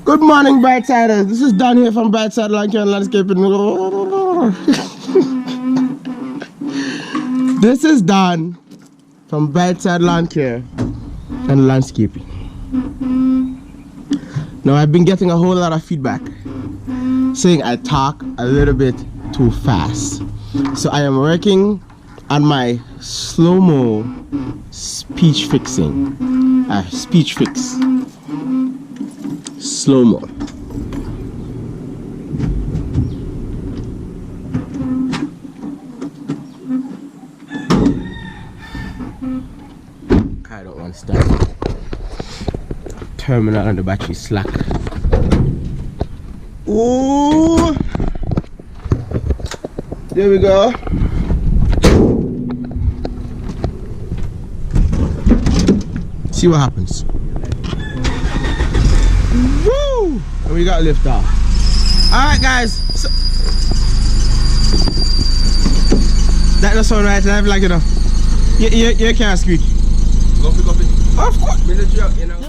Good morning, Brightsiders. This is Dan here from Brightside Lawn Care and Landscaping. This is Dan from Brightside Lawn Care and Landscaping. Now, I've been getting a whole lot of feedback saying I talk a little bit too fast. So I am working on my slow-mo speech fixing. Speech fix. Slow-mo. I don't want to start. Terminal and the battery slack. Ooh! There we go. See what happens. Woo! And we got lift off. Alright guys. So, that does sound right. I like it now. You can't squeak. Go pick up it. Of course. You know.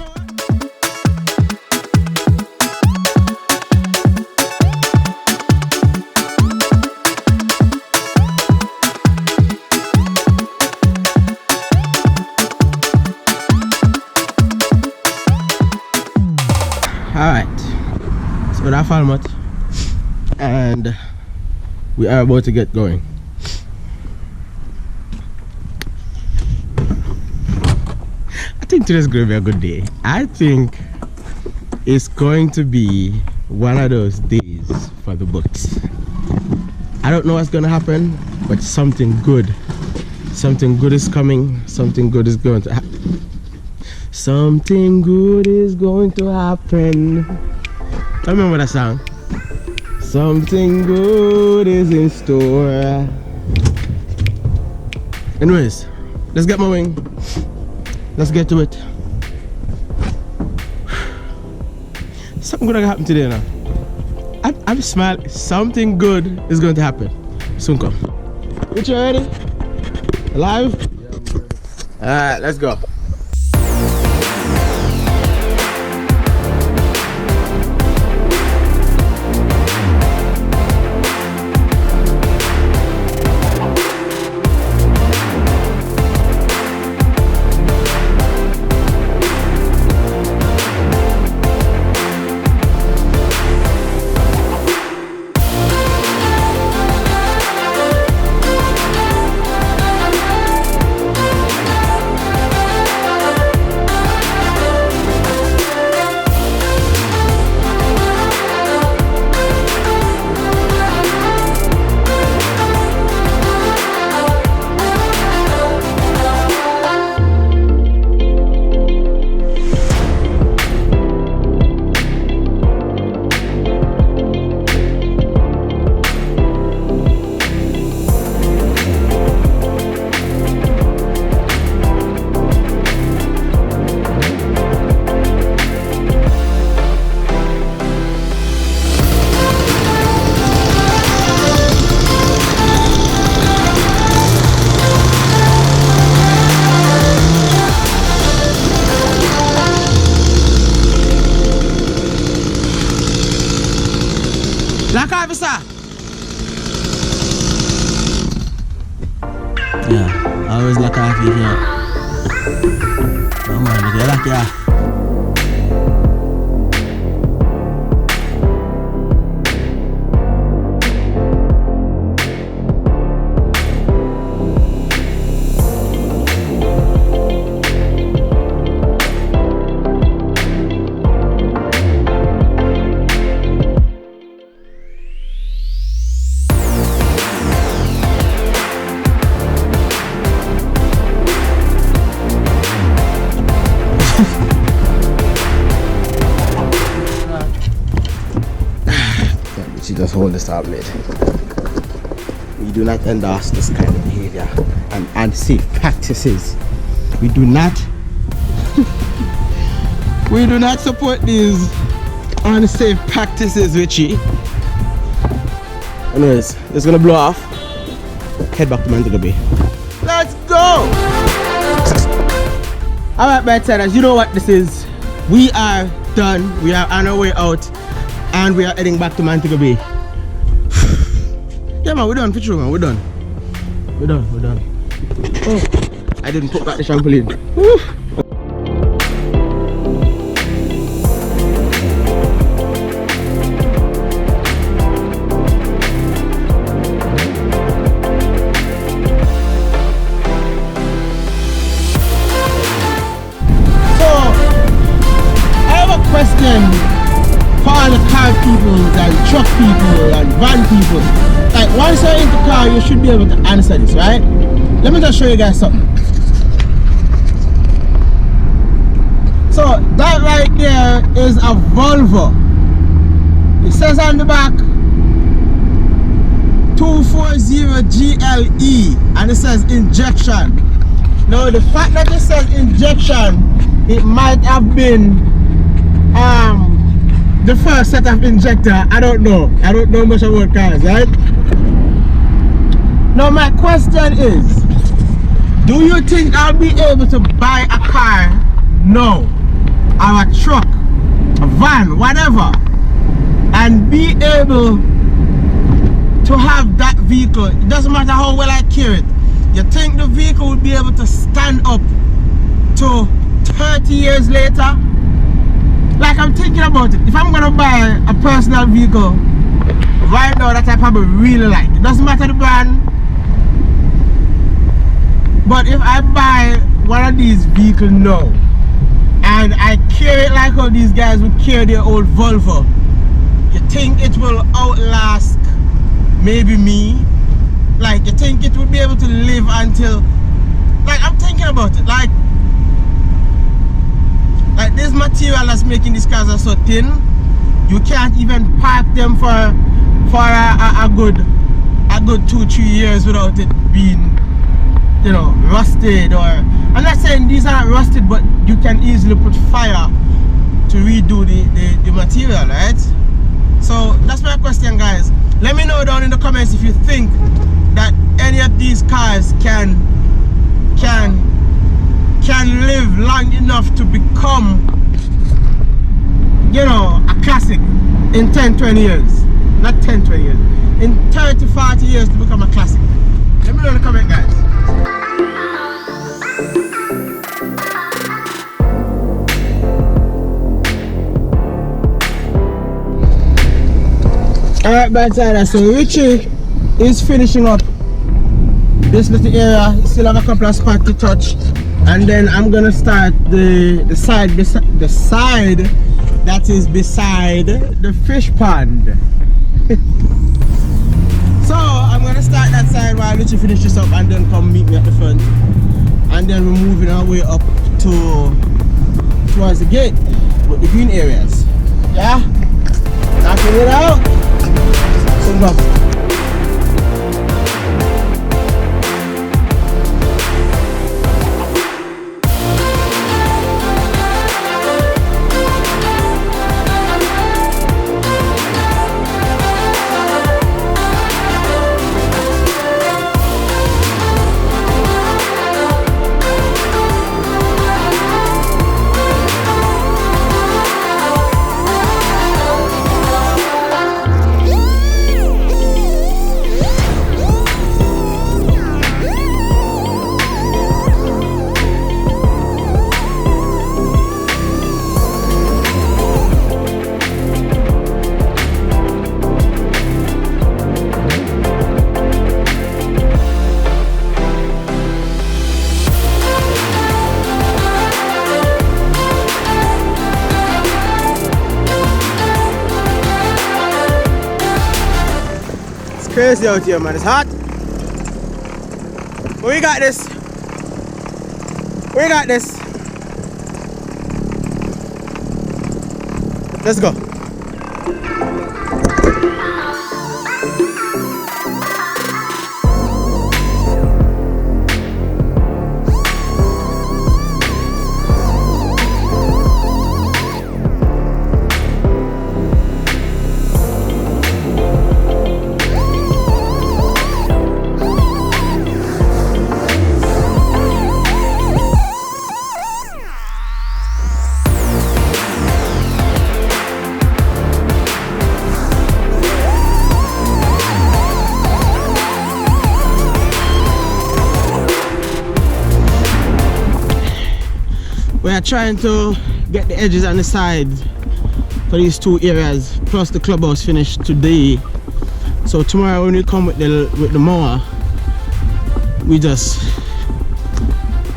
Alright, so that format, and we are about to get going. I think today's going to be a good day. I think it's going to be one of those days for the books. I don't know what's going to happen, but something good is coming. Something good is going to happen. Something good is going to happen. I remember that song. Something good is in store. Anyways, let's get moving. Let's get to it. Something good gonna happen today now. I'm smiling. Something good is going to happen. Soon come. Richard, ready? Alive? Yeah, I'm ready. Alright, let's go. Black officer! Yeah, I always lock off here. No man, you lock it off. She just hold this up, mate. We do not endorse this kind of behavior and unsafe practices. We do not we do not support these unsafe practices, Richie. Anyways, it's gonna blow off. Head back to Montego Bay. Let's go! Alright, Brightsiders, you know what this is. We are done. We are on our way out, and we are heading back to Montego Bay. Yeah, man, we're done for sure, man. We're done. We're done. Oh, I didn't put back the trampoline. Woo. Question for all the car people and truck people and van people. Like, once you're into car, you should be able to answer this, right? Let me just show you guys something. So that right there is a Volvo. It says on the back 240 GLE and it says injection. Now the fact that it says injection, it might have been the first set of injector. I don't know much about cars, right? Now my question is, do you think I'll be able to buy a car now, or a truck, a van, whatever, and be able to have that vehicle? It doesn't matter how well I carry it. You think the vehicle will be able to stand up to 30 years later? Like, I'm thinking about it. If I'm gonna buy a personal vehicle right now that I probably really like, it doesn't matter the brand, but if I buy one of these vehicles now and I carry it like how these guys would carry their old Volvo, you think it will outlast maybe me? Like, you think it would be able to live until, like, I'm thinking about it. Like this material that's making these cars are so thin, you can't even park them for a good 2-3 years without it being, you know, rusted. Or I'm not saying these are not rusted, but you can easily put fire to redo the material, right? So that's my question, guys. Let me know down in the comments if you think that any of these cars can live long enough to become, you know, a classic in 10-20 years. Not 10-20 years, in 30-40 years to become a classic. Let me know in the comment, guys. Alright, bad so Richie is finishing up this little area. He still have a couple of spots to touch, and then I'm gonna start the side that is beside the fish pond. So I'm gonna start that side while Richie finish this up, and then come meet me at the front, and then we're moving our way up towards the gate with the green areas. Yeah, knocking it out. Soon come. Crazy out here, man. It's hot. But we got this. We got this. Let's go. trying to get the edges on the side for these two areas, plus the clubhouse finished today. So tomorrow when we come with the mower, we just,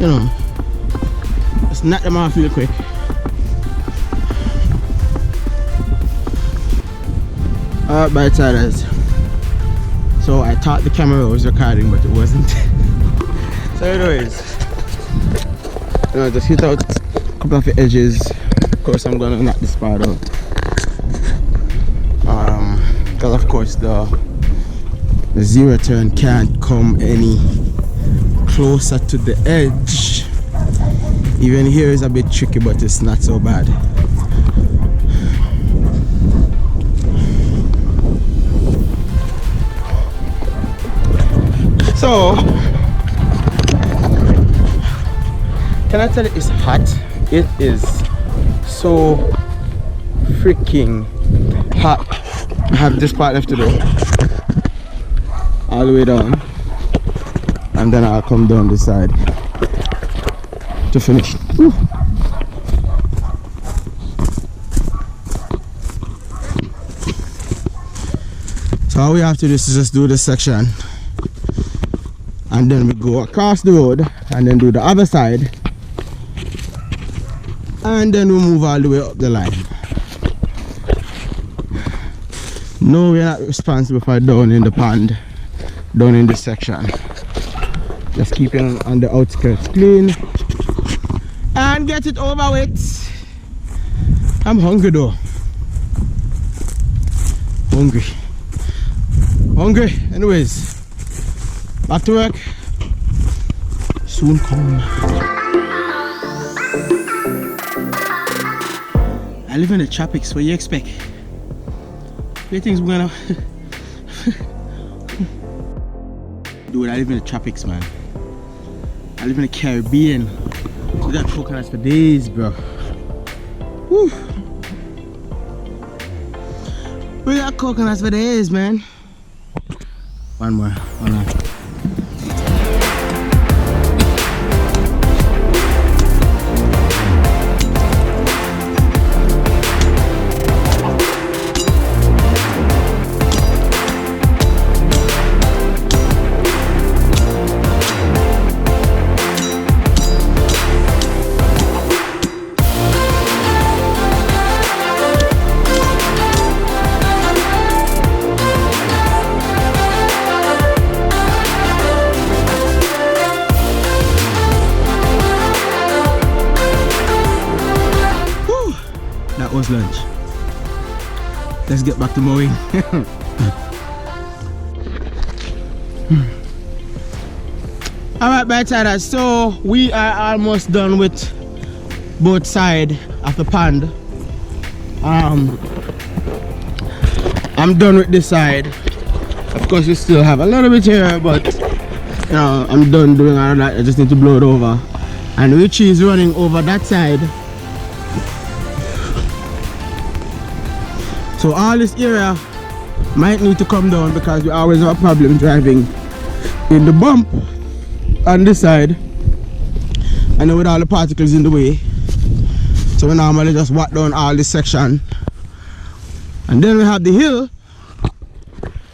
you know, just knock them off real quick. Alright, bite-siders. So I thought the camera was recording, but it wasn't. So anyways, you know, just hit out a couple of the edges. Of course I'm gonna knock this part out. Because of course the zero turn can't come any closer to the edge. Even here is a bit tricky, but it's not so bad. So, can I tell you it's hot? It is so freaking hot. I have this part left to do, all the way down, and then I'll come down this side to finish. Woo. So all we have to do is just do this section, and then we go across the road and then do the other side, and then we move all the way up the line. No, we're not responsible for down in the pond, down in this section. Just keeping on the outskirts clean and get it over with. I'm hungry though. Hungry. Anyways, back to work. Soon come. I live in the tropics. What do you expect? Where things gonna dude, I live in the tropics, man. I live in the Caribbean. We got coconuts for days, bro. Woo. We got coconuts for days, man. One more, hold on. Was lunch. Let's get back to mowing. Alright, bite-siders, so we are almost done with both sides of the pond. I'm done with this side. Of course we still have a little bit here, but you know, I'm done doing all of that. I just need to blow it over. And Richie is running over that side. So all this area might need to come down because we always have a problem driving in the bump on this side and then with all the particles in the way. So we normally just walk down all this section, and then we have the hill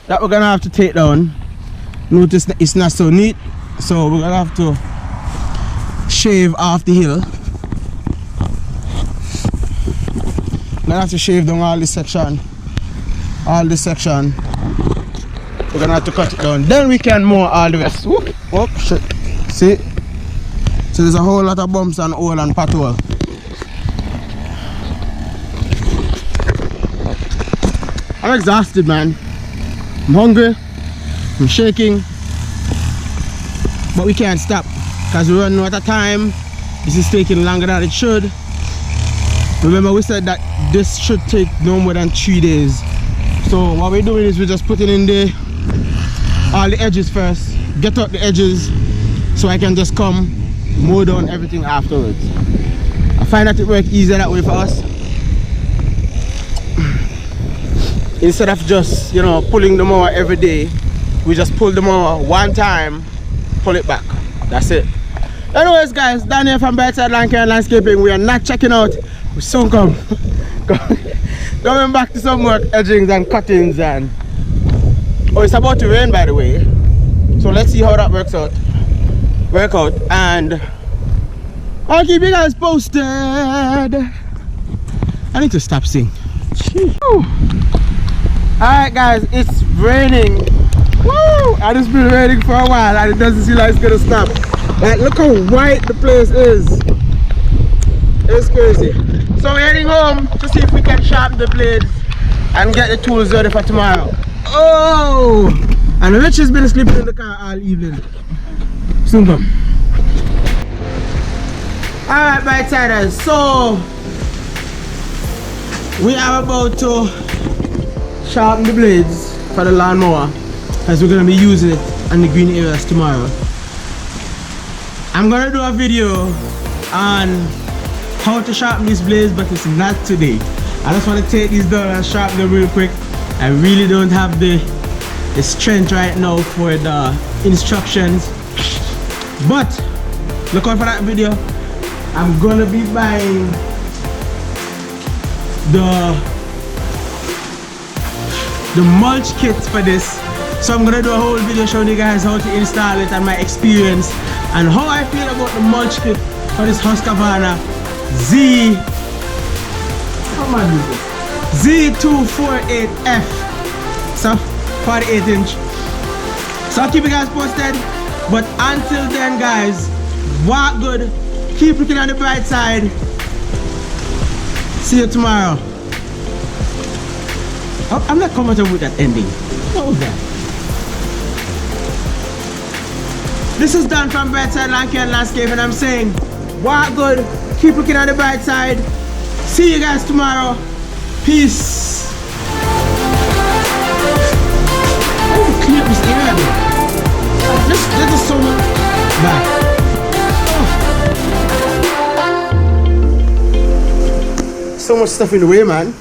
that we're gonna have to take down. Notice that it's not so neat, so we're gonna have to shave off the hill. I have to shave down all this section. We're gonna have to cut it down. Then we can mow all the rest. Whoop, whoop, shit. See? So there's a whole lot of bumps and hole and pothole. I'm exhausted, man. I'm hungry. I'm shaking. But we can't stop because we're running out of time. This is taking longer than it should. Remember, we said that this should take no more than 3 days. So what we're doing is we're just putting in all the edges first, get out the edges so I can just come mow down everything afterwards. I find that it works easier that way for us. Instead of just, you know, pulling the mower every day, we just pull the mower one time, pull it back. That's it. Anyways, guys, down here from Brightside Lawn Care and Landscaping, we are not checking out. We soon come. Going back to some more edgings and cuttings and... Oh, it's about to rain, by the way. So let's see how that works out. And I'll keep you guys posted. I need to stop singing. Alright guys, it's raining. Woo! And it's been raining for a while and it doesn't seem like it's gonna stop. Like, look how white the place is. It's crazy. So we're heading home to see if we can sharpen the blades and get the tools ready for tomorrow. Oh! And Rich has been sleeping in the car all evening. Soon come. Alright, Brightsiders, so we are about to sharpen the blades for the lawnmower as we're going to be using it on the green areas tomorrow. I'm going to do a video on how to sharpen these blades, but it's not today. I just want to take these down and sharpen them real quick. I really don't have the strength right now for the instructions, but look out for that video. I'm gonna be buying the mulch kit for this, so I'm gonna do a whole video showing you guys how to install it and my experience and how I feel about the mulch kit for this Husqvarna Z248F, so 48 inch. So I'll keep you guys posted, but until then guys, walk good, keep looking on the bright side. See you tomorrow. Oh, I'm not comfortable with that ending. What was that? This is done from Brightside Lawn Care and Landscape, and I'm saying walk good, keep looking on the bright side. See you guys tomorrow. Peace. Clear this area. There's just so much back. So much stuff in the way, man.